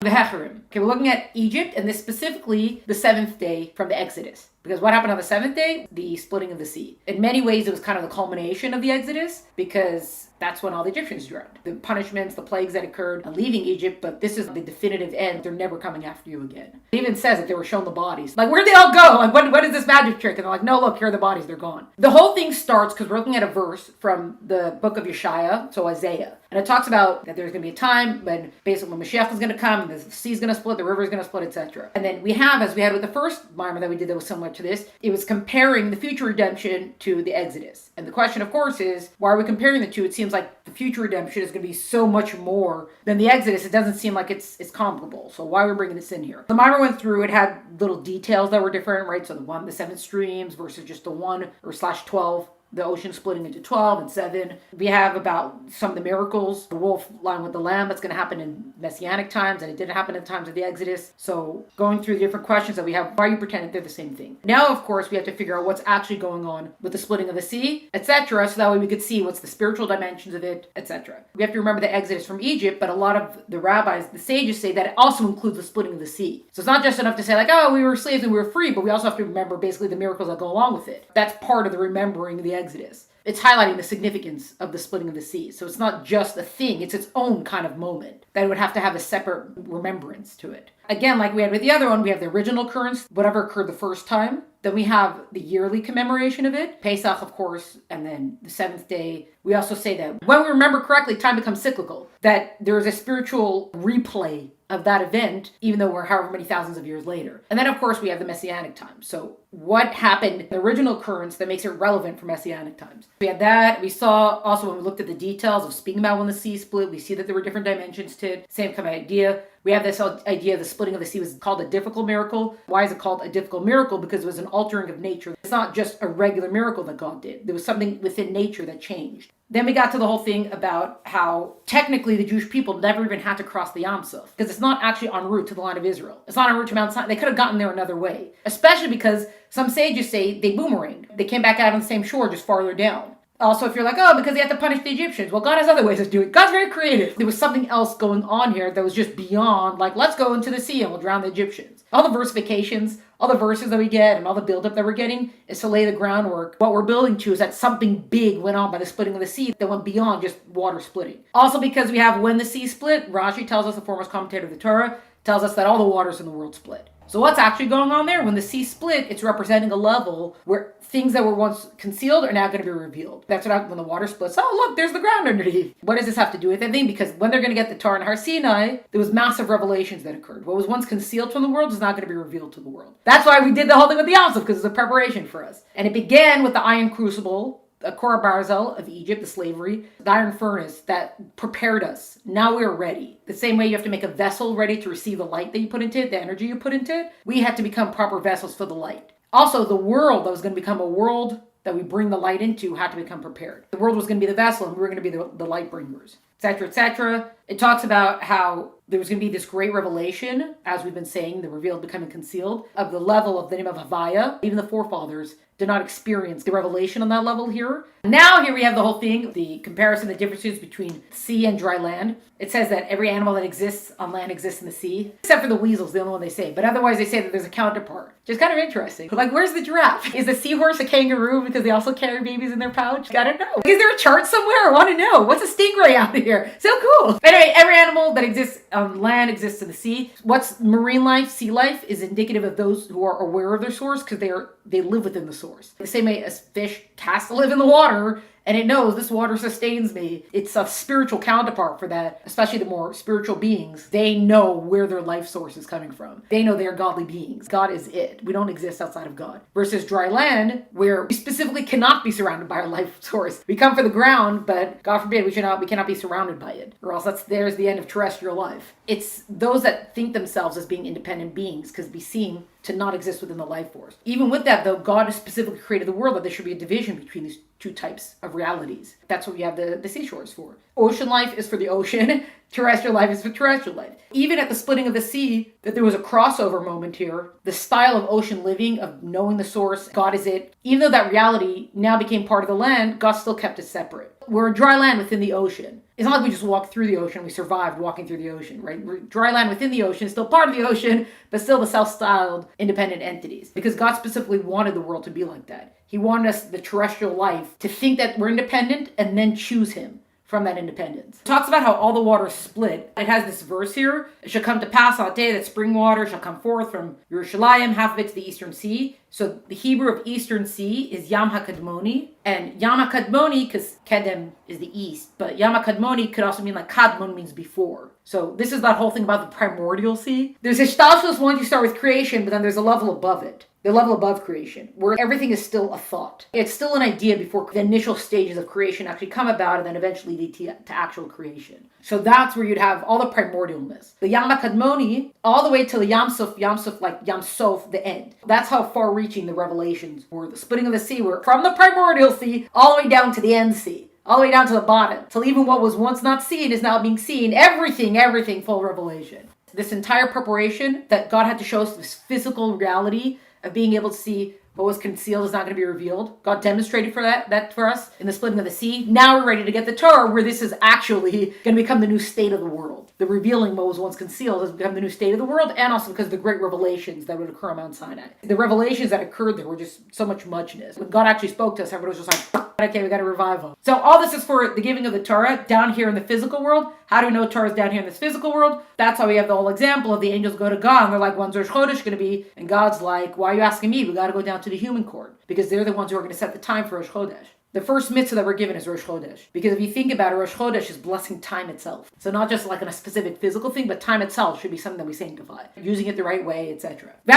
The Hecherim. Okay, we're looking at Egypt, and this specifically the seventh day from the Exodus. Because what happened on the seventh day? The splitting of the sea. In many ways, it was kind of the culmination of the Exodus, because that's when all the Egyptians drowned. The punishments, the plagues that occurred on leaving Egypt, but this is the definitive end. They're never coming after you again. It even says that they were shown the bodies. Like, where'd they all go? Like, what is this magic trick? And they're like, no, look, here are the bodies. They're gone. The whole thing starts because we're looking at a verse from the book of Yeshaya, so Isaiah. And it talks about that there's going to be a time when basically when Mashiach is going to come, the sea's going to split, the river is going to split, etc. And then we have, as we had with the first maamer that we did that was similar to this, it was comparing the future redemption to the Exodus. And the question, of course, is, why are we comparing the two? It seems like the future redemption is going to be so much more than the Exodus. It doesn't seem like it's comparable. So why are we bringing this in here? The maamer went through, it had little details that were different, right? So the 7 streams versus just the 1 or /12. The ocean splitting into 12 and 7. We have about some of the miracles. The wolf lying with the lamb, that's going to happen in Messianic times, and it didn't happen in the times of the Exodus. So going through the different questions that we have, why are you pretending they're the same thing? Now, of course, we have to figure out what's actually going on with the splitting of the sea, etc. So that way we could see what's the spiritual dimensions of it, etc. We have to remember the Exodus from Egypt, but a lot of the rabbis, the sages, say that it also includes the splitting of the sea. So it's not just enough to say like, oh, we were slaves and we were free, but we also have to remember basically the miracles that go along with it. That's part of the remembering the Exodus. It's highlighting the significance of the splitting of the sea. So it's not just a thing, it's its own kind of moment that would have to have a separate remembrance to it. Again, like we had with the other one, we have the original occurrence, whatever occurred the first time. Then we have the yearly commemoration of it, Pesach, of course, and then the seventh day. We also say that when we remember correctly, time becomes cyclical, that there is a spiritual replay of that event, even though we're however many thousands of years later. And then, of course, we have the Messianic times. So what happened in the original occurrence that makes it relevant for Messianic times? We had that. We saw also when we looked at the details of speaking about when the sea split, we see that there were different dimensions to it. Same kind of idea. We have this idea of the splitting of the sea was called a difficult miracle. Why is it called a difficult miracle? Because it was an altering of nature. It's not just a regular miracle that God did. There was something within nature that changed. Then we got to the whole thing about how technically the Jewish people never even had to cross the Yam Suf, because it's not actually en route to the land of Israel. It's not en route to Mount Sinai. They could have gotten there another way, especially because some sages say they boomeranged. They came back out on the same shore, just farther down. Also, if you're like, oh, because they had to punish the Egyptians. Well, God has other ways of doing it. God's very creative. There was something else going on here that was just beyond, like, let's go into the sea and we'll drown the Egyptians. All the versifications, all the verses that we get, and all the buildup that we're getting is to lay the groundwork. What we're building to is that something big went on by the splitting of the sea that went beyond just water splitting. Also, because we have when the sea split, Rashi tells us, the foremost commentator of the Torah, tells us that all the waters in the world split. So what's actually going on there? When the sea split, it's representing a level where things that were once concealed are now going to be revealed. That's what when the water splits. Oh, look, there's the ground underneath. What does this have to do with anything? Because when they're going to get the Torah and Har Sinai, there was massive revelations that occurred. What was once concealed from the world is not going to be revealed to the world. That's why we did the whole thing with the Yam Suf, because it's a preparation for us. And it began with the iron crucible, the Korah Barzel of Egypt, the slavery, the iron furnace that prepared us. Now we're ready. The same way you have to make a vessel ready to receive the light that you put into it, the energy you put into it, we had to become proper vessels for the light. Also, the world that was going to become a world that we bring the light into had to become prepared. The world was going to be the vessel, and we were going to be the light bringers, etc., etc. It talks about how there was going to be this great revelation, as we've been saying, the revealed becoming concealed, of the level of the name of Havaya. Even the forefathers did not experience the revelation on that level here. Now here we have the whole thing, the comparison, the differences between sea and dry land. It says that every animal that exists on land exists in the sea, except for the weasels, the only one they say. But otherwise they say that there's a counterpart, which is kind of interesting. Like, where's the giraffe? Is the seahorse a kangaroo because they also carry babies in their pouch? I don't know. Is there a chart somewhere? I want to know. What's a stingray out here? So cool. Anyway, every animal that exists on land exists in the sea. What's marine life, sea life, is indicative of those who are aware of their source because they live within the source. The same way a fish has to live in the water, and it knows this water sustains me. It's a spiritual counterpart for that, especially the more spiritual beings. They know where their life source is coming from. They know they are godly beings. God is it. We don't exist outside of God. Versus dry land, where we specifically cannot be surrounded by our life source. We come for the ground, but God forbid we cannot be surrounded by it. Or else there's the end of terrestrial life. It's those that think themselves as being independent beings, because we seem to not exist within the life force. Even with that, though, God has specifically created the world that there should be a division between these two types of realities. That's what we have the seashores for. Ocean life is for the ocean, terrestrial life is for terrestrial life. Even at the splitting of the sea, that there was a crossover moment here, the style of ocean living, of knowing the source, God is it, even though that reality now became part of the land, God still kept it separate. We're in dry land within the ocean. It's not like we just walked through the ocean, we survived walking through the ocean, right? We're dry land within the ocean, still part of the ocean, but still the self-styled independent entities. Because God specifically wanted the world to be like that. He wanted us, the terrestrial life, to think that we're independent and then choose him from that independence. It talks about how all the water is split. It has this verse here. It shall come to pass on that day that spring water shall come forth from Yerushalayim, half of it to the eastern sea. So the Hebrew of eastern sea is Yam HaKadmoni. And Yam HaKadmoni, because Kedem is the east, but Yam HaKadmoni could also mean like Kadmon means before. So this is that whole thing about the primordial sea. There's Ishtalshelus once you start with creation, but then there's a level above it. The level above creation, where everything is still a thought. It's still an idea before the initial stages of creation actually come about and then eventually lead to actual creation. So that's where you'd have all the primordialness. The Yam HaKadmoni, all the way till the Yam Suf like Yam Sof, the end. That's how far-reaching the revelations were. The splitting of the sea were from the primordial sea all the way down to the end sea. All the way down to the bottom. Till even what was once not seen is now being seen. Everything, full revelation. This entire preparation that God had to show us this physical reality of being able to see what was concealed is not going to be revealed. God demonstrated that for us in the splitting of the sea. Now we're ready to get the Torah, where this is actually going to become the new state of the world. The revealing what was once concealed has become the new state of the world, and also because of the great revelations that would occur on Mount Sinai. The revelations that occurred there were just so much muchness. When God actually spoke to us, everybody was just like, okay, we got a revival. So all this is for the giving of the Torah down here in the physical world. How do we know Torah is down here in this physical world? That's how we have the whole example of the angels go to God and they're like, when's Rosh Chodesh going to be? And God's like, why are you asking me? We got to go down to the human court because they're the ones who are going to set the time for Rosh Chodesh. The first mitzvah that we're given is Rosh Chodesh. Because if you think about it, Rosh Chodesh is blessing time itself. So not just like a specific physical thing, but time itself should be something that we sanctify. Using it the right way, etc. The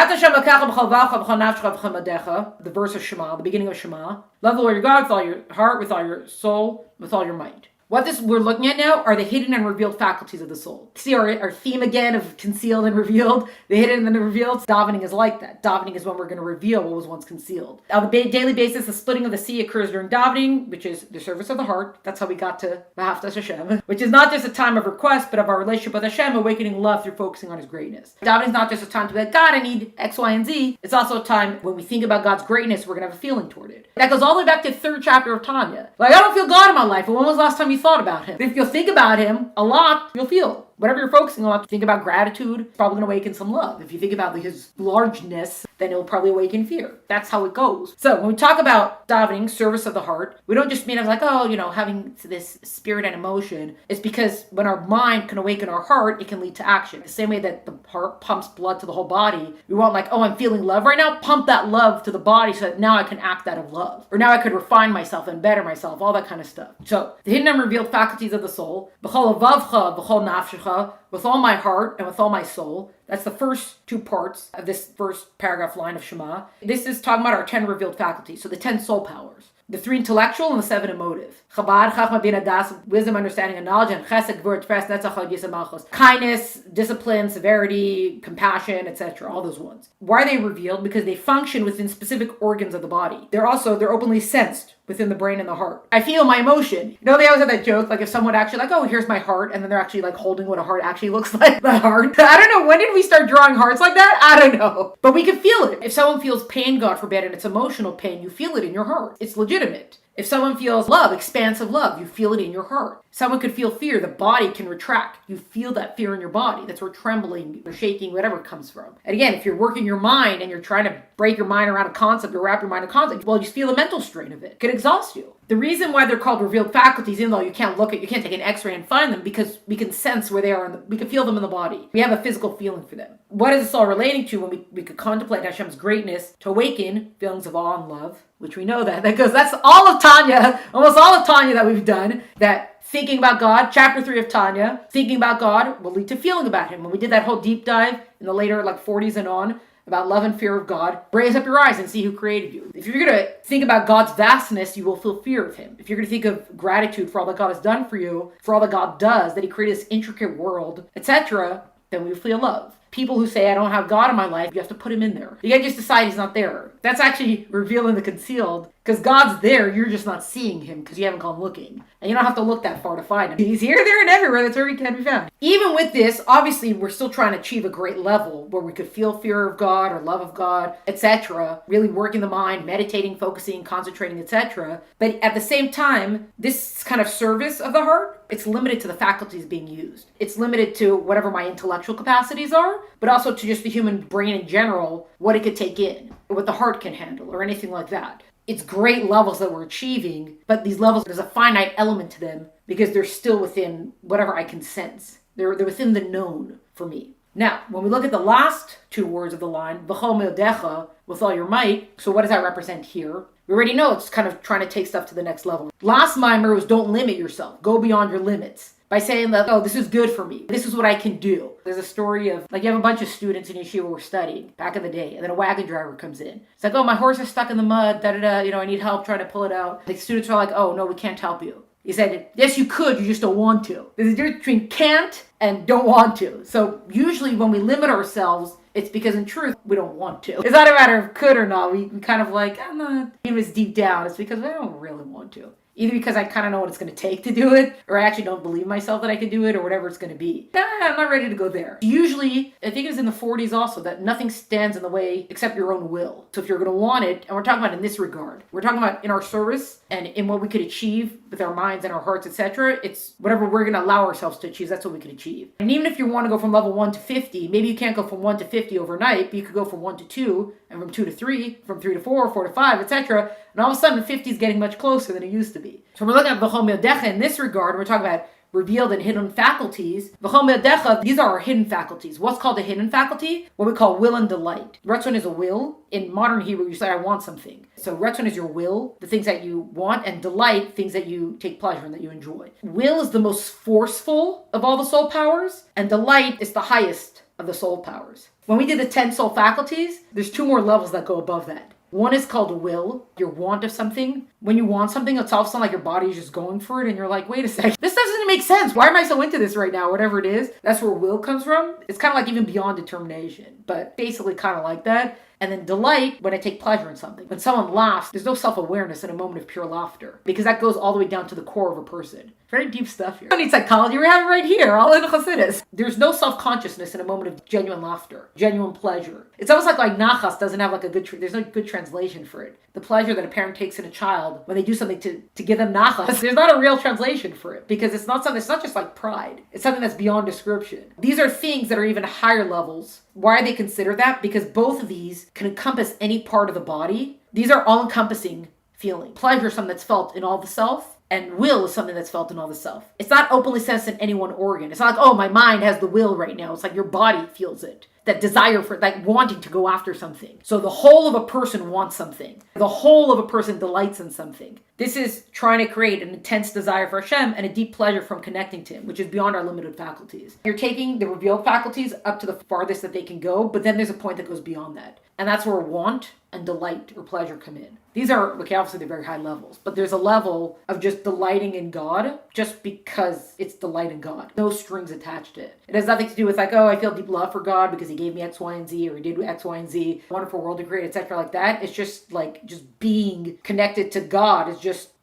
verse of Shema, the beginning of Shema. Love the Lord your God with all your heart, with all your soul, with all your might. What we're looking at now are the hidden and revealed faculties of the soul. See our theme again of concealed and revealed? The hidden and the revealed? Davening is like that. Davening is when we're going to reveal what was once concealed. On a daily basis, the splitting of the sea occurs during davening, which is the service of the heart. That's how we got to V'ahavta Hashem, which is not just a time of request, but of our relationship with Hashem, awakening love through focusing on His greatness. Davening is not just a time to be like, God, I need X, Y, and Z. It's also a time when we think about God's greatness, we're going to have a feeling toward it. That goes all the way back to the 3rd chapter of Tanya. Like, I don't feel God in my life. But when was the last time you thought about Him? If you'll think about Him a lot, you'll feel. Whatever you're focusing on, think about gratitude, it's probably going to awaken some love. If you think about His largeness, then it'll probably awaken fear. That's how it goes. So when we talk about davening, service of the heart, we don't just mean as like, having this spirit and emotion. It's because when our mind can awaken our heart, it can lead to action. The same way that the heart pumps blood to the whole body, we want like, I'm feeling love right now, pump that love to the body so that now I can act out of love. Or now I could refine myself and better myself, all that kind of stuff. So the hidden and revealed faculties of the soul, b'chol avavcha, b'chol nafshecha, with all my heart and with all my soul. That's the first 2 parts of this first paragraph line of Shema. This is talking about our 10 revealed faculties, so the 10 soul powers. The 3 intellectual and the 7 emotive. Chabad, Chachma, Bina, Das, wisdom, understanding, and knowledge, and Chesed, Gvur, Tfres, Netzach, Yisam, Malchus. Kindness, discipline, severity, compassion, etc. All those ones. Why are they revealed? Because they function within specific organs of the body. They're openly sensed within the brain and the heart. I feel my emotion. They always have that joke, like if someone actually like, oh, here's my heart, and then they're actually like holding what a heart actually looks like, the heart. I don't know, when did we start drawing hearts like that? I don't know. But we can feel it. If someone feels pain, God forbid, and it's emotional pain, you feel it in your heart. It's legitimate. If someone feels love, expansive love, you feel it in your heart. Someone could feel fear, the body can retract. You feel that fear in your body. That's where trembling or shaking, whatever comes from. And again, if you're working your mind and you're trying to break your mind around a concept or wrap your mind in a concept, well, you feel the mental strain of it. It could exhaust you. The reason why they're called revealed faculties, even though you can't take an x-ray and find them, because we can sense where they are, we can feel them in the body. We have a physical feeling for them. What is this all relating to when we could contemplate Hashem's greatness to awaken feelings of awe and love, which we know that's all of Tanya, almost all of Tanya that we've done, that thinking about God, chapter 3 of Tanya, thinking about God will lead to feeling about Him. When we did that whole deep dive in the later 40s and on, about love and fear of God, raise up your eyes and see who created you. If you're going to think about God's vastness, you will feel fear of Him. If you're going to think of gratitude for all that God has done for you, for all that God does, that He created this intricate world, etc., then we feel love. People who say, I don't have God in my life, you have to put him in there. You can't just decide he's not there. That's actually revealing the concealed, because God's there, you're just not seeing him because you haven't gone looking. And you don't have to look that far to find him. He's here, there, and everywhere. That's where he can be found. Even with this, obviously, we're still trying to achieve a great level where we could feel fear of God or love of God, etc. Really working the mind, meditating, focusing, concentrating, etc. But at the same time, this kind of service of the heart, it's limited to the faculties being used. It's limited to whatever my intellectual capacities are, but also to just the human brain in general, what it could take in, or what the heart can handle, or anything like that. It's great levels that we're achieving, but these levels, there's a finite element to them because they're still within whatever I can sense. They're within the known for me. Now, when we look at the last two words of the line, v'chol me'odecha, with all your might, so what does that represent here? We already know it's kind of trying to take stuff to the next level. Last maamer was don't limit yourself. Go beyond your limits. By saying that, oh, this is good for me. This is what I can do. There's a story of, like, you have a bunch of students in yeshiva who were studying back in the day, and then a wagon driver comes in. It's like, oh, my horse is stuck in the mud, I need help trying to pull it out. The students are like, oh, no, we can't help you. He said, yes, you could, you just don't want to. There's a difference between can't and don't want to. So usually when we limit ourselves, it's because in truth, we don't want to. It's not a matter of could or not. We kind of like, I'm not, even if it's deep down, it's because I don't really want to. Either because I kind of know what it's going to take to do it, or I actually don't believe myself that I can do it, or whatever it's going to be. I'm not ready to go there. Usually, I think it was in the 40s also, that nothing stands in the way except your own will. So if you're going to want it, and we're talking about in this regard, we're talking about in our service and in what we could achieve with our minds and our hearts, etc. It's whatever we're going to allow ourselves to achieve, that's what we could achieve. And even if you want to go from level 1 to 50, maybe you can't go from 1 to 50 overnight, but you could go from 1 to 2, and from 2 to 3, from 3 to 4, 4 to 5, etc. And all of a sudden, 50 is getting much closer than it used to be. So we're looking at v'chol me'odecha in this regard. We're talking about revealed and hidden faculties. V'chol me'odecha, these are our hidden faculties. What's called a hidden faculty? What we call will and delight. Ratzon is a will. In modern Hebrew, you say, I want something. So Ratzon is your will, the things that you want, and delight, things that you take pleasure in, that you enjoy. Will is the most forceful of all the soul powers, and delight is the highest of the soul powers. When we did the 10 soul faculties, there's 2 more levels that go above that. One is called will, your want of something. When you want something, it's all of a sudden like your body is just going for it, and you're like, wait a second, this doesn't make sense. Why am I so into this right now? Whatever it is, that's where will comes from. It's kind of like even beyond determination, but basically kind of like that. And then delight, when I take pleasure in something. When someone laughs, there's no self-awareness in a moment of pure laughter, because that goes all the way down to the core of a person. Very deep stuff here. I don't need psychology, we have it right here, all in Chassidus. There's no self-consciousness in a moment of genuine laughter, genuine pleasure. It's almost like nachas doesn't have like a good, there's no good translation for it. The pleasure that a parent takes in a child when they do something to give them nachas, there's not a real translation for it, because it's not something, it's not just like pride. It's something that's beyond description. These are things that are even higher levels. Why are they considered that? Because both of these can encompass any part of the body. These are all-encompassing feeling. Pleasure is something that's felt in all the self, and will is something that's felt in all the self. It's not openly sensed in any one organ. It's not like, oh, my mind has the will right now. It's like your body feels it. That desire for, like wanting to go after something. So the whole of a person wants something. The whole of a person delights in something. This is trying to create an intense desire for Hashem and a deep pleasure from connecting to Him, which is beyond our limited faculties. You're taking the revealed faculties up to the farthest that they can go, but then there's a point that goes beyond that. And that's where want and delight or pleasure come in. These are, okay, obviously they're very high levels, but there's a level of just delighting in God just because it's delight in God. No strings attached to it. It has nothing to do with like, oh, I feel deep love for God because He gave me X, Y, and Z, or He did X, Y, and Z, wonderful world to create, etc. like that. It's just like, just being connected to God is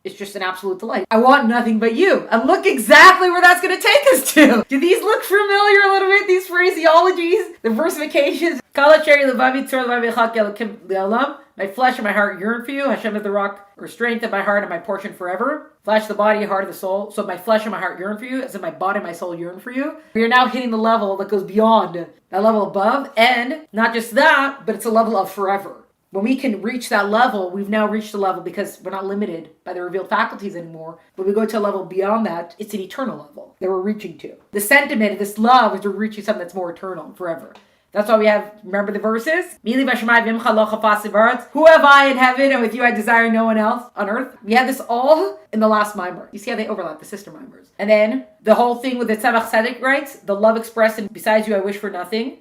it's just an absolute delight. I want nothing but you. And look exactly where that's going to take us to. Do these look familiar a little bit? These phraseologies, the versifications. My flesh and my heart yearn for you. Hashem is the rock or strength of my heart and my portion forever. Flesh, the body, heart of the soul. So my flesh and my heart yearn for you, as in my body and my soul yearn for you. We are now hitting the level that goes beyond that level above. And not just that, but it's a level of forever. When we can reach that level, we've now reached the level because we're not limited by the revealed faculties anymore. When we go to a level beyond that, it's an eternal level that we're reaching to. The sentiment of this love is we're reaching something that's more eternal, forever. That's why we have, remember the verses? Who have I in heaven, and with you I desire no one else on earth? We have this all in the last maamer. You see how they overlap, the sister maamers. And then the whole thing with the Chassidic writes, the love expressed in besides you I wish for nothing,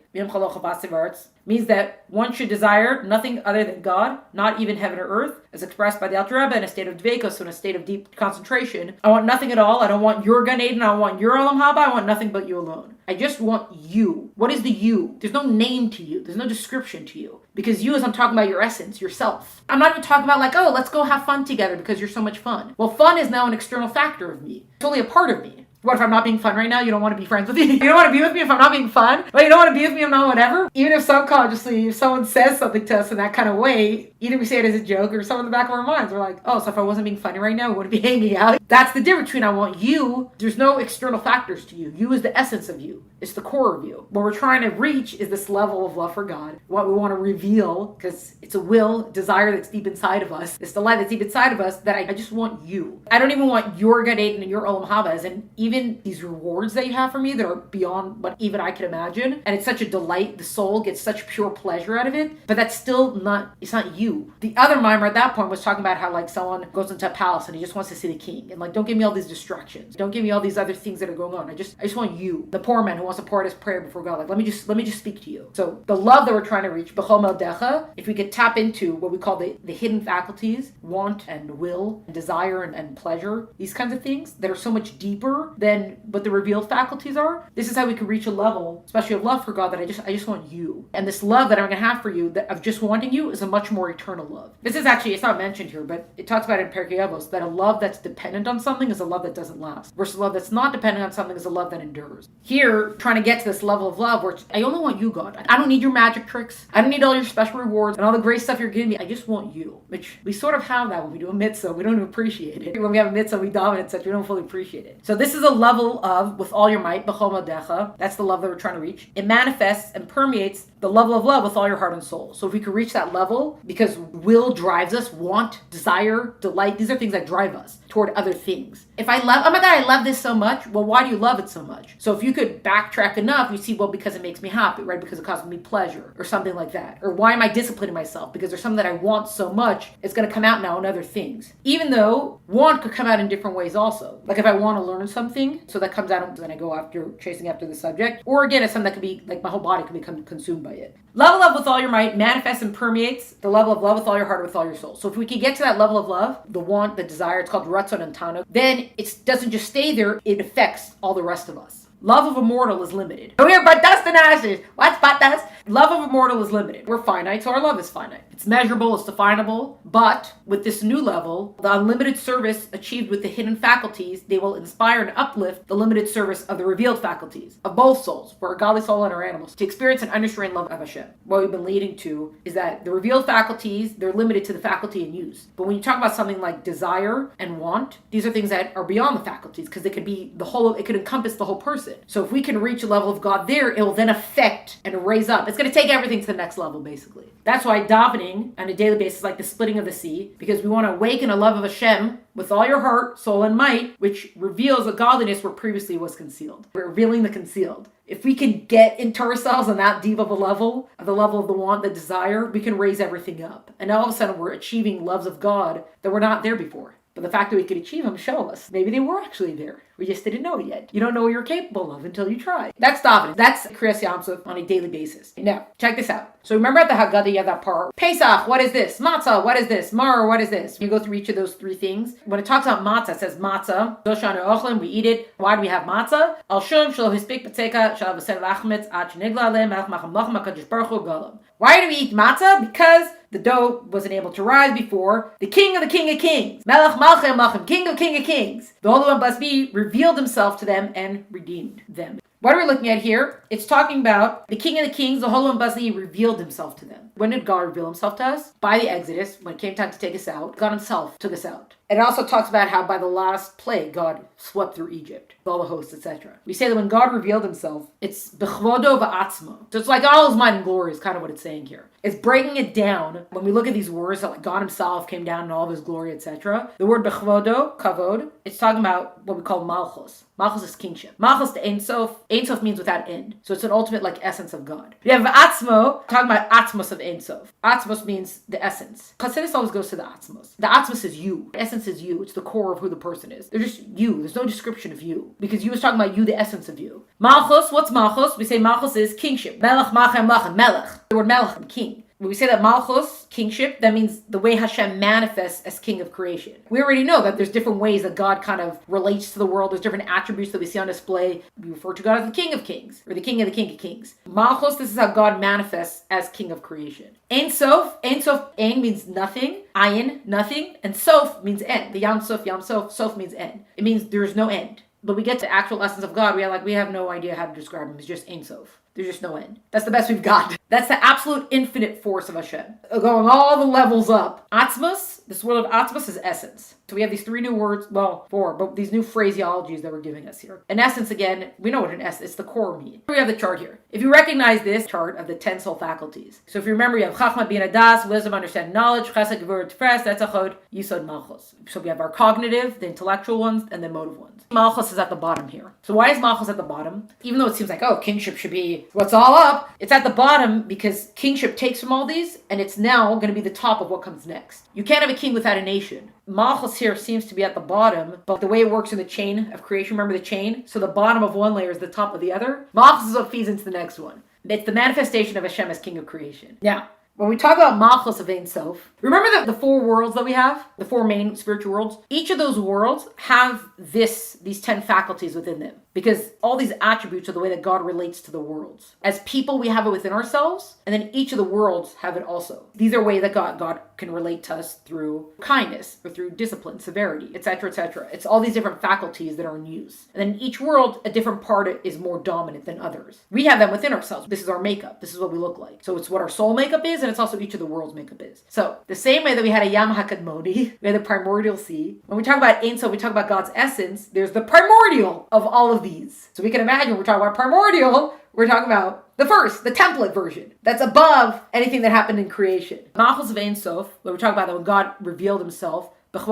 means that one should desire nothing other than God, not even heaven or earth, as expressed by the Rebbe in a state of dveikos, so in a state of deep concentration. I want nothing at all. I don't want your Gan Eden. I don't want your Olam Haba. I want nothing but you alone. I just want you. What is the you? There's no name to you. There's no description to you. Because you is I'm talking about your essence, yourself. I'm not even talking about like, oh, let's go have fun together because you're so much fun. Well, fun is now an external factor of me. It's only a part of me. What if I'm not being fun right now? You don't want to be friends with me? You don't want to be with me if I'm not being fun? Well, you don't want to be with me if I'm not whatever? Even if subconsciously, if someone says something to us in that kind of way, either we say it as a joke or something in the back of our minds. We're like, oh, so if I wasn't being funny right now, we wouldn't be hanging out. That's the difference between I want you. There's no external factors to you. You is the essence of you. It's the core of you. What we're trying to reach is this level of love for God. What we want to reveal, because it's a will, desire that's deep inside of us. It's the light that's deep inside of us that I just want you. I don't even want your Gan Eden and your Olam Haba, and even these rewards that you have for me that are beyond what even I can imagine. And it's such a delight. The soul gets such pure pleasure out of it. But that's still not, it's not you. The other maamer at that point was talking about how like someone goes into a palace and he just wants to see the king. And like, don't give me all these distractions. Don't give me all these other things that are going on. I just want you. The poor man who wants to pour out his prayer before God. Like, let me just speak to you. So the love that we're trying to reach, b'chol meldecha, if we could tap into what we call the hidden faculties, want and will, and desire and pleasure, these kinds of things that are so much deeper than what the revealed faculties are. This is how we can reach a level, especially of love for God, that I just want you. And this love that I'm going to have for you, that of just wanting you, is a much more eternal love. This is actually, it's not mentioned here, but it talks about it in Pirkei Avos, that a love that's dependent on something is a love that doesn't last, versus love that's not dependent on something is a love that endures. Here, trying to get to this level of love where I only want you, God. I don't need your magic tricks. I don't need all your special rewards and all the great stuff you're giving me. I just want you. Which we sort of have that when we do a mitzvah. We don't even appreciate it. When we have a mitzvah, we dominate and such. We don't fully appreciate it. So this is a level of, with all your might, b'chol meldecha. That's the love that we're trying to reach. It manifests and permeates the level of love with all your heart and soul. So if we could reach that level, because will drives us, want, desire, delight, these are things that drive us toward other things. If I love, oh my God, I love this so much. Well, why do you love it so much? So if you could backtrack enough, you see, well, because it makes me happy, right? Because it causes me pleasure or something like that. Or why am I disciplining myself? Because there's something that I want so much, it's going to come out now in other things. Even though want could come out in different ways also. Like if I want to learn something, so that comes out and I go after, chasing after the subject. Or again, it's something that could be, like my whole body can become consumed by it. Level of love with all your might manifests and permeates the level of love with all your heart, with all your soul. So if we can get to that level of love, the want, the desire, it's called ratzon and tano, then it doesn't just stay there, it affects all the rest of us. Love of a mortal is limited. Oh, here, but dust and ashes. What's but dust? Love of a mortal is limited. We're finite, so our love is finite. It's measurable, it's definable, but with this new level, the unlimited service achieved with the hidden faculties, they will inspire and uplift the limited service of the revealed faculties of both souls, for our godly soul and our animals, to experience and understand love of Hashem. What we've been leading to is that the revealed faculties, they're limited to the faculty in use. But when you talk about something like desire and want, these are things that are beyond the faculties, because they could be the whole, it could encompass the whole person. So if we can reach a level of God there, it will then affect and raise up. It's going to take everything to the next level, basically. That's why davening on a daily basis is like the splitting of the sea, because we want to awaken a love of Hashem with all your heart, soul, and might, which reveals a godliness where previously was concealed. We're revealing the concealed. If we can get into ourselves on that deep of a level, of the level of the want, the desire, we can raise everything up. And all of a sudden we're achieving loves of God that were not there before. But the fact that we could achieve them show us maybe they were actually there. We just didn't know it yet. You don't know what you're capable of until you try. That's davening. That's Kriyas Yam Suf on a daily basis. Now, check this out. So remember at the Haggadah, you have that part. Pesach, what is this? Matzah, what is this? Mar, what is this? You go through each of those three things. When it talks about matzah, it says matzah. Doshanu ochlim, we eat it. Why do we have matzah? Al shum shelo hispik b'tzeka shel v'sen lachmetz ad shenigla alem melech machem lachem hakadosh baruch hu golam. Why do we eat matzah? Because the dough wasn't able to rise before the king of kings. Melech malchem lachem, king of kings. The Holy One, blessed be, revealed himself to them and redeemed them. What are we looking at here? It's talking about the King of the Kings, the Holy One, blessed be, revealed himself to them. When did God reveal himself to us? By the Exodus, when it came time to take us out. God himself took us out. It also talks about how by the last plague, God swept through Egypt, with all the hosts, etc. We say that when God revealed himself, it's b'chvodo v'atzmo. So it's like all his might and glory is kind of what it's saying here. It's breaking it down. When we look at these words, that like God himself came down in all of his glory, etc. The word b'chvodo, kavod, it's talking about what we call malchus. Malchus is kingship. Malchus to Ein Sof. Ein Sof means without end. So it's an ultimate like essence of God. We have Atzmo, talking about Atzmos of Ein Sof. Atzmos means the essence. Chassidus always goes to the Atzmos. The Atzmos is you. The essence is you. It's the core of who the person is. They're just you. There's no description of you. Because you is talking about you, the essence of you. Malchus, what's Malchus? We say Malchus is kingship. Melech, Machem, Lachem, Melech. The word Melech, king. When we say that Malchus, kingship, that means the way Hashem manifests as king of creation. We already know that there's different ways that God kind of relates to the world. There's different attributes that we see on display. We refer to God as the King of Kings, or the King of the King of Kings. Malchus, this is how God manifests as king of creation. Ein Sof, Ein means nothing, Ayin, nothing, and Sof means end. The Yam Sof, Sof means end. It means there's no end. But we get to actual essence of God, we have no idea how to describe him. It's just Ein Sof. There's just no end. That's the best we've got. That's the absolute infinite force of Hashem. Going all the levels up. Atzmos, this word of Atzmos is essence. So we have these 3 new words, well, 4, but these new phraseologies that we're giving us here. In essence, again, we know what an essence, it's the core meaning. We have the chart here. If you recognize this chart of the 10 soul faculties. So if you remember, you have Chachma, Bina, Das, wisdom, understanding, knowledge, Chesed, Gevurah, Tefres, Etzachod, Yisod, Malchus. So we have our cognitive, the intellectual ones, and the motive ones. Malchus is at the bottom here. So why is Malchus at the bottom? Even though it seems like, kingship should be what's all up, it's at the bottom because kingship takes from all these, and it's now going to be the top of what comes next. You can't have a king without a nation. Malchus here seems to be at the bottom, but the way it works in the chain of creation, remember the chain? So the bottom of one layer is the top of the other. Malchus is what feeds into the next one. It's the manifestation of Hashem as king of creation. Now, when we talk about Malchus of Ein Sof, remember the 4 worlds that we have? The 4 main spiritual worlds? Each of those worlds have these 10 faculties within them. Because all these attributes are the way that God relates to the worlds. As people, we have it within ourselves, and then each of the worlds have it also. These are ways that God can relate to us through kindness, or through discipline, severity, etc., etc. It's all these different faculties that are in use. And then each world, a different part is more dominant than others. We have them within ourselves. This is our makeup. This is what we look like. So it's what our soul makeup is, and it's also each of the world's makeup is. So the same way that we had a Yam HaKadmoni, we had the primordial sea. When we talk about Ein Sof, we talk about God's essence. There's the primordial of all of these. So we can imagine when we're talking about primordial, we're talking about the template version. That's above anything that happened in creation. Malchus of Ein Sof, when we talk about that when God revealed himself, like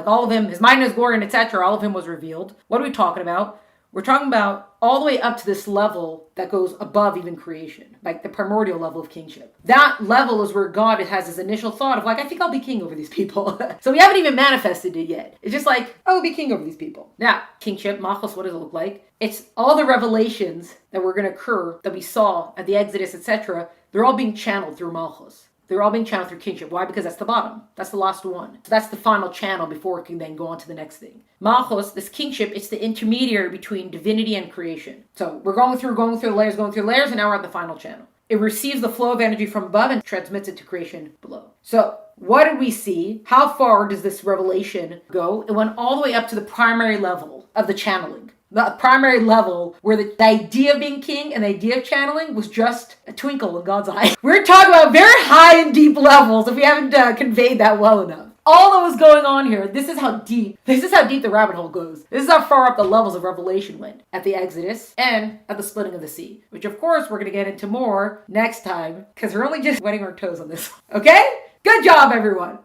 all of him, his mind, his glory, and etc., all of him was revealed. What are we talking about? We're talking about all the way up to this level that goes above even creation, like the primordial level of kingship. That level is where God has his initial thought of I think I'll be king over these people. So we haven't even manifested it yet. It's just like, I'll be king over these people. Now, kingship, Malchus, what does it look like? It's all the revelations that were going to occur that we saw at the Exodus, etc. They're all being channeled through Malchus. They're all being channeled through kingship. Why? Because that's the bottom. That's the last one. So that's the final channel before it can then go on to the next thing. Malchus, this kingship, it's the intermediary between divinity and creation. So we're going through the layers, and now we're at the final channel. It receives the flow of energy from above and transmits it to creation below. So what did we see? How far does this revelation go? It went all the way up to the primary level of the channeling. The primary level where the idea of being king and the idea of channeling was just a twinkle in God's eye. We're talking about very high and deep levels if we haven't conveyed that well enough. All that was going on here, this is how deep the rabbit hole goes. This is how far up the levels of revelation went at the Exodus and at the splitting of the sea, which of course we're going to get into more next time because we're only just wetting our toes on this. Okay? Good job, everyone.